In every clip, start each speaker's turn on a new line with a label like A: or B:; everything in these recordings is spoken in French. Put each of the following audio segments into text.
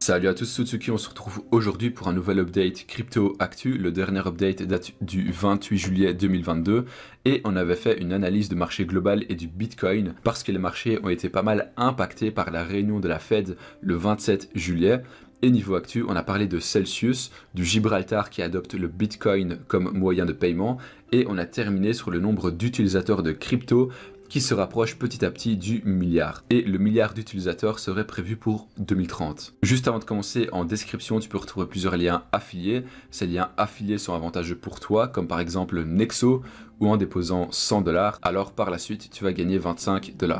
A: Salut à tous Suzuki, on se retrouve aujourd'hui pour un nouvel update Crypto Actu. Le dernier update date du 28 juillet 2022 et on avait fait une analyse de marché global et du Bitcoin parce que les marchés ont été pas mal impactés par la réunion de la Fed le 27 juillet. Et niveau actu, on a parlé de Celsius, du Gibraltar qui adopte le Bitcoin comme moyen de paiement et on a terminé sur le nombre d'utilisateurs de crypto qui se rapproche petit à petit du milliard. Et le milliard d'utilisateurs serait prévu pour 2030. Juste avant de commencer, en description, tu peux retrouver plusieurs liens affiliés. Ces liens affiliés sont avantageux pour toi, comme par exemple Nexo, ou en déposant 100 $, alors par la suite, tu vas gagner 25 $.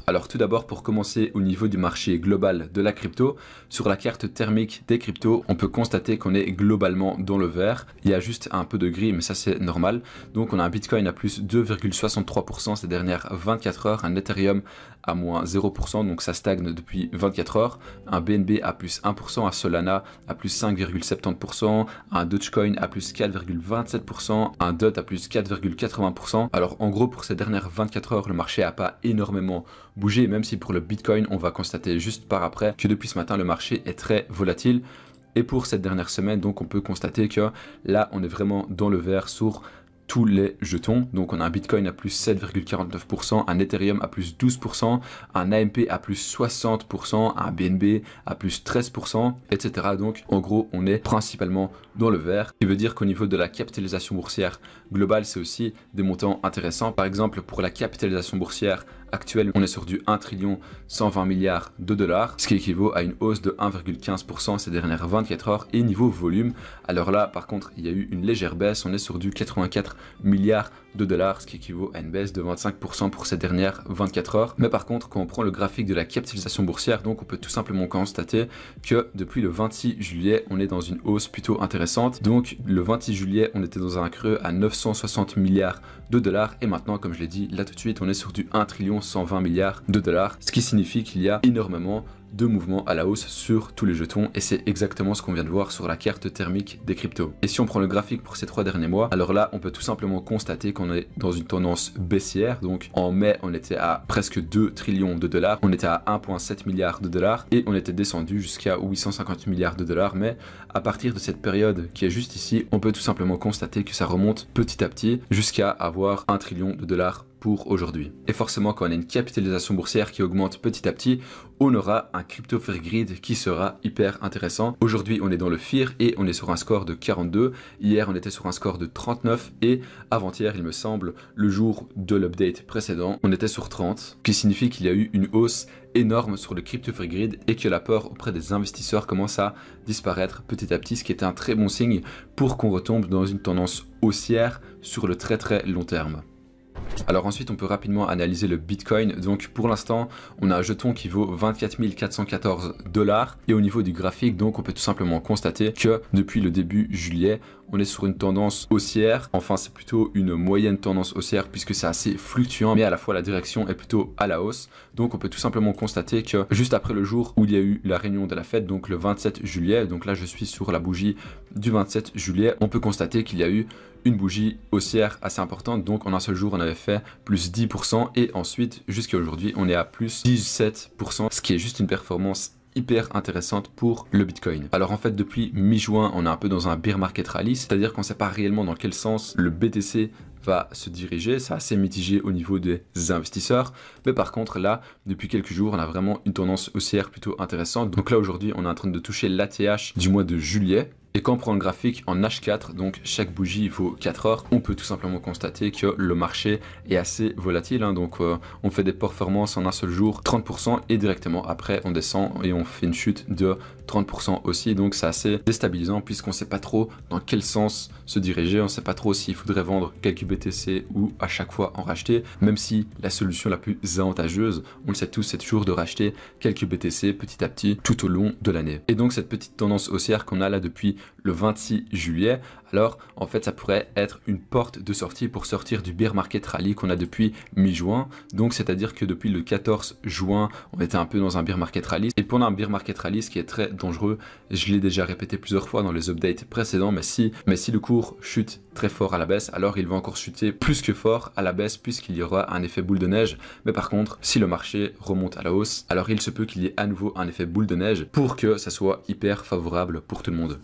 A: Alors tout d'abord, pour commencer au niveau du marché global de la crypto, sur la carte thermique des cryptos, on peut constater qu'on est globalement dans le vert. Il y a juste un peu de gris, mais ça c'est normal. Donc on a un Bitcoin à plus 2,63% ces dernières 24 heures, un Ethereum à moins 0%, donc ça stagne depuis 24 heures, un BNB à plus 1%, un Solana à plus 5,70%, un Dogecoin à plus 4,27%, un DOT à plus 4,80%. Alors en gros, pour ces dernières 24 heures, le marché n'a pas énormément bougé, même si pour le Bitcoin, on va constater juste par après que depuis ce matin, le marché est très volatile. Et pour cette dernière semaine, donc on peut constater que là, on est vraiment dans le vert sur tous les jetons. Donc on a un Bitcoin à plus 7,49%, un Ethereum à plus 12%, un AMP à plus 60%, un BNB à plus 13%, etc. Donc en gros, on est principalement dans le vert, ce qui veut dire qu'au niveau de la capitalisation boursière globale, c'est aussi des montants intéressants. Par exemple, pour la capitalisation boursière actuelle, on est sur du 1 120 milliards de dollars, ce qui équivaut à une hausse de 1,15% ces dernières 24 heures. Et niveau volume, alors là, par contre, il y a eu une légère baisse, on est sur du 84 milliards de dollars, ce qui équivaut à une baisse de 25% pour ces dernières 24 heures. Mais par contre, quand on prend le graphique de la capitalisation boursière, donc on peut tout simplement constater que depuis le 26 juillet, on est dans une hausse plutôt intéressante. Donc le 26 juillet, on était dans un creux à 960 milliards de dollars et maintenant, comme je l'ai dit, là tout de suite, on est sur du 1 120 milliards de dollars, ce qui signifie qu'il y a énormément de mouvements à la hausse sur tous les jetons et c'est exactement ce qu'on vient de voir sur la carte thermique des cryptos. Et si on prend le graphique pour ces 3 derniers mois, alors là on peut tout simplement constater qu'on est dans une tendance baissière. Donc en mai on était à presque 2 trillions de dollars, on était à 1,7 milliard de dollars et on était descendu jusqu'à 850 milliards de dollars. Mais à partir de cette période qui est juste ici, on peut tout simplement constater que ça remonte petit à petit jusqu'à avoir 1 trillion de dollars pour aujourd'hui. Et forcément, quand on a une capitalisation boursière qui augmente petit à petit, on aura un crypto fair grid qui sera hyper intéressant. Aujourd'hui, on est dans le FIR et on est sur un score de 42. Hier, on était sur un score de 39 et avant-hier, il me semble, le jour de l'update précédent, on était sur 30, ce qui signifie qu'il y a eu une hausse énorme sur le crypto fair grid et que la peur auprès des investisseurs commence à disparaître petit à petit, ce qui est un très bon signe pour qu'on retombe dans une tendance haussière sur le très long terme. Alors ensuite on peut rapidement analyser le Bitcoin. Donc pour l'instant on a un jeton qui vaut 24 414 $ et au niveau du graphique, donc on peut tout simplement constater que depuis le début juillet on est sur une tendance haussière. Enfin c'est plutôt une moyenne tendance haussière puisque c'est assez fluctuant, mais à la fois la direction est plutôt à la hausse. Donc on peut tout simplement constater que juste après le jour où il y a eu la réunion de la Fed, donc le 27 juillet, donc là je suis sur la bougie du 27 juillet, on peut constater qu'il y a eu une bougie haussière assez importante. Donc en un seul jour on avait fait plus 10% et ensuite jusqu'à aujourd'hui on est à plus 17%, ce qui est juste une performance hyper intéressante pour le Bitcoin. Alors en fait depuis mi-juin on est un peu dans un bear market rally, c'est-à-dire qu'on ne sait pas réellement dans quel sens le BTC va se diriger. C'est assez mitigé au niveau des investisseurs, mais par contre là depuis quelques jours on a vraiment une tendance haussière plutôt intéressante. Donc là aujourd'hui on est en train de toucher l'ATH du mois de juillet. Et quand on prend le graphique en H4, donc chaque bougie vaut 4 heures, on peut tout simplement constater que le marché est assez volatile. Donc on fait des performances en un seul jour, 30% et directement après on descend et on fait une chute de 30% aussi. Donc c'est assez déstabilisant puisqu'on ne sait pas trop dans quel sens se diriger. On ne sait pas trop s'il faudrait vendre quelques BTC ou à chaque fois en racheter. Même si la solution la plus avantageuse, on le sait tous, c'est toujours de racheter quelques BTC petit à petit tout au long de l'année. Et donc cette petite tendance haussière qu'on a là depuis le 26 juillet, alors en fait ça pourrait être une porte de sortie pour sortir du bear market rally qu'on a depuis mi-juin. Donc c'est-à-dire que depuis le 14 juin, on était un peu dans un bear market rally. Et pendant un bear market rally, ce qui est très dangereux, je l'ai déjà répété plusieurs fois dans les updates précédents, mais si le cours chute très fort à la baisse, alors il va encore chuter plus que fort à la baisse puisqu'il y aura un effet boule de neige. Mais par contre, si le marché remonte à la hausse, alors il se peut qu'il y ait à nouveau un effet boule de neige pour que ça soit hyper favorable pour tout le monde.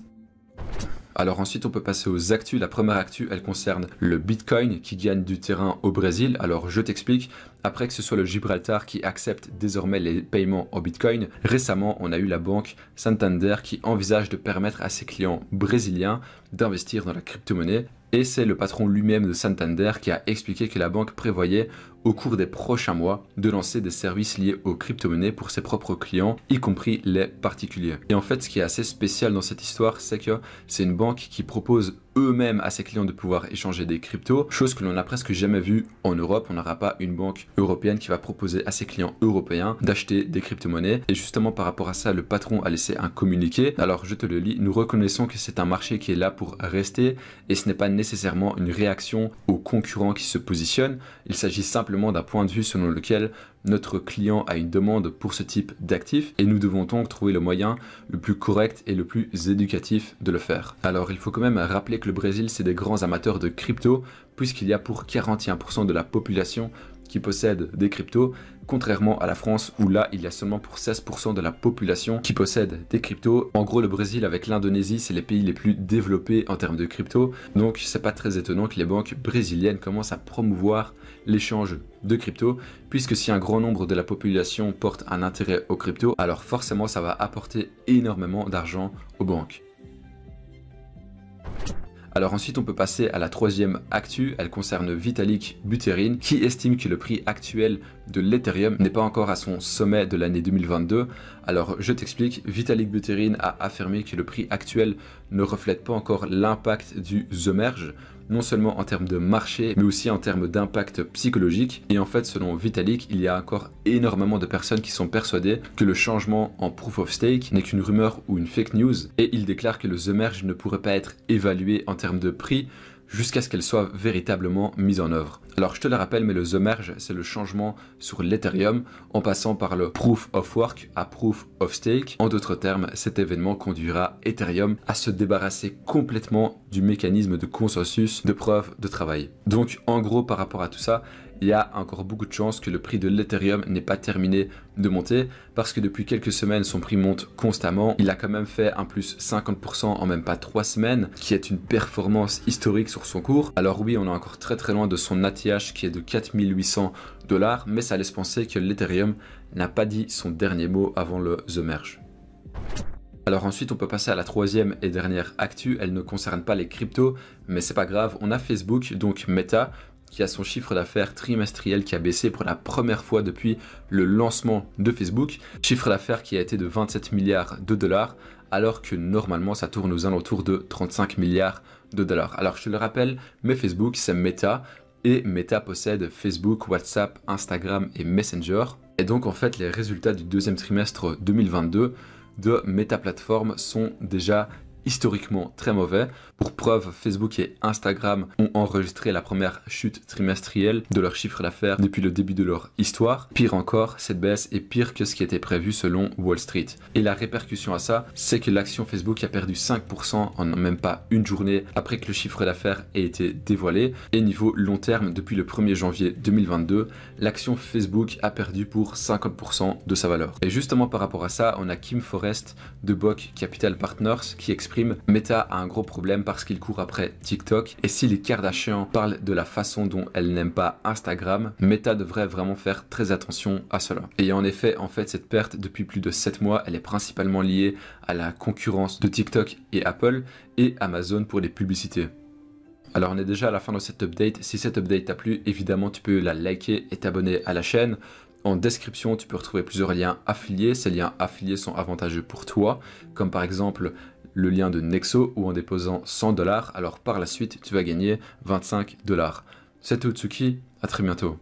A: Alors ensuite on peut passer aux actus. La première actu, elle concerne le Bitcoin qui gagne du terrain au Brésil. Alors je t'explique. Après que ce soit le Gibraltar qui accepte désormais les paiements en Bitcoin, récemment on a eu la banque Santander qui envisage de permettre à ses clients brésiliens d'investir dans la crypto-monnaie. Et c'est le patron lui-même de Santander qui a expliqué que la banque prévoyait au cours des prochains mois de lancer des services liés aux crypto-monnaies pour ses propres clients, y compris les particuliers. Et en fait, ce qui est assez spécial dans cette histoire, c'est que c'est une banque qui propose eux-mêmes à ses clients de pouvoir échanger des cryptos, chose que l'on n'a presque jamais vue en Europe. On n'aura pas une banque européenne qui va proposer à ses clients européens d'acheter des crypto-monnaies. Et justement par rapport à ça, le patron a laissé un communiqué. Alors je te le lis. Nous reconnaissons que c'est un marché qui est là pour rester et ce n'est pas nécessairement une réaction aux concurrents qui se positionnent. Il s'agit simplement d'un point de vue selon lequel notre client a une demande pour ce type d'actifs et nous devons donc trouver le moyen le plus correct et le plus éducatif de le faire. Alors il faut quand même rappeler que le Brésil c'est des grands amateurs de crypto puisqu'il y a pour 41% de la population qui possède des cryptos, contrairement à la France où là il y a seulement pour 16% de la population qui possède des cryptos. En gros le Brésil avec l'Indonésie c'est les pays les plus développés en termes de crypto, donc c'est pas très étonnant que les banques brésiliennes commencent à promouvoir l'échange de crypto, puisque si un grand nombre de la population porte un intérêt aux cryptos, alors forcément ça va apporter énormément d'argent aux banques. Alors ensuite on peut passer à la troisième actu, elle concerne Vitalik Buterin qui estime que le prix actuel de l'Ethereum n'est pas encore à son sommet de l'année 2022. Alors je t'explique, Vitalik Buterin a affirmé que le prix actuel ne reflète pas encore l'impact du The Merge, non seulement en termes de marché, mais aussi en termes d'impact psychologique. Et en fait, selon Vitalik, il y a encore énormément de personnes qui sont persuadées que le changement en Proof of Stake n'est qu'une rumeur ou une fake news. Et il déclare que le The Merge ne pourrait pas être évalué en termes de prix jusqu'à ce qu'elle soit véritablement mise en œuvre. Alors je te le rappelle, mais le The Merge, c'est le changement sur l'Ethereum en passant par le Proof of Work à Proof of Stake. En d'autres termes, cet événement conduira Ethereum à se débarrasser complètement du mécanisme de consensus de preuve de travail. Donc en gros, par rapport à tout ça, il y a encore beaucoup de chances que le prix de l'Ethereum n'ait pas terminé de monter parce que depuis quelques semaines, son prix monte constamment. Il a quand même fait un plus 50% en même pas 3 semaines, qui est une performance historique sur son cours. Alors oui, on est encore très loin de son ATH qui est de 4800 $, mais ça laisse penser que l'Ethereum n'a pas dit son dernier mot avant le The Merge. Alors ensuite on peut passer à la troisième et dernière actu, elle ne concerne pas les cryptos, mais c'est pas grave, on a Facebook, donc Meta, qui a son chiffre d'affaires trimestriel qui a baissé pour la première fois depuis le lancement de Facebook. Chiffre d'affaires qui a été de 27 milliards de dollars, alors que normalement ça tourne aux alentours de 35 milliards de dollars. Alors je te le rappelle, mais Facebook c'est Meta, et Meta possède Facebook, WhatsApp, Instagram et Messenger. Et donc en fait les résultats du deuxième trimestre 2022 de Meta Platform sont déjà historiquement très mauvais. Pour preuve, Facebook et Instagram ont enregistré la première chute trimestrielle de leur chiffre d'affaires depuis le début de leur histoire. Pire encore, cette baisse est pire que ce qui était prévu selon Wall Street. Et la répercussion à ça, c'est que l'action Facebook a perdu 5% en même pas une journée après que le chiffre d'affaires ait été dévoilé. Et niveau long terme, depuis le 1er janvier 2022, l'action Facebook a perdu pour 50% de sa valeur. Et justement par rapport à ça, on a Kim Forrest de Bock Capital Partners qui exprime Meta a un gros problème parce qu'il court après TikTok, et si les Kardashians parlent de la façon dont elles n'aiment pas Instagram, Meta devrait vraiment faire très attention à cela. Et en effet, cette perte depuis plus de 7 mois, elle est principalement liée à la concurrence de TikTok et Apple et Amazon pour les publicités. Alors on est déjà à la fin de cette update. Si cette update t'a plu, évidemment tu peux la liker et t'abonner à la chaîne. En description, tu peux retrouver plusieurs liens affiliés. Ces liens affiliés sont avantageux pour toi, comme par exemple le lien de Nexo où en déposant 100 $, alors par la suite tu vas gagner 25 $. C'était Utsuki, à très bientôt.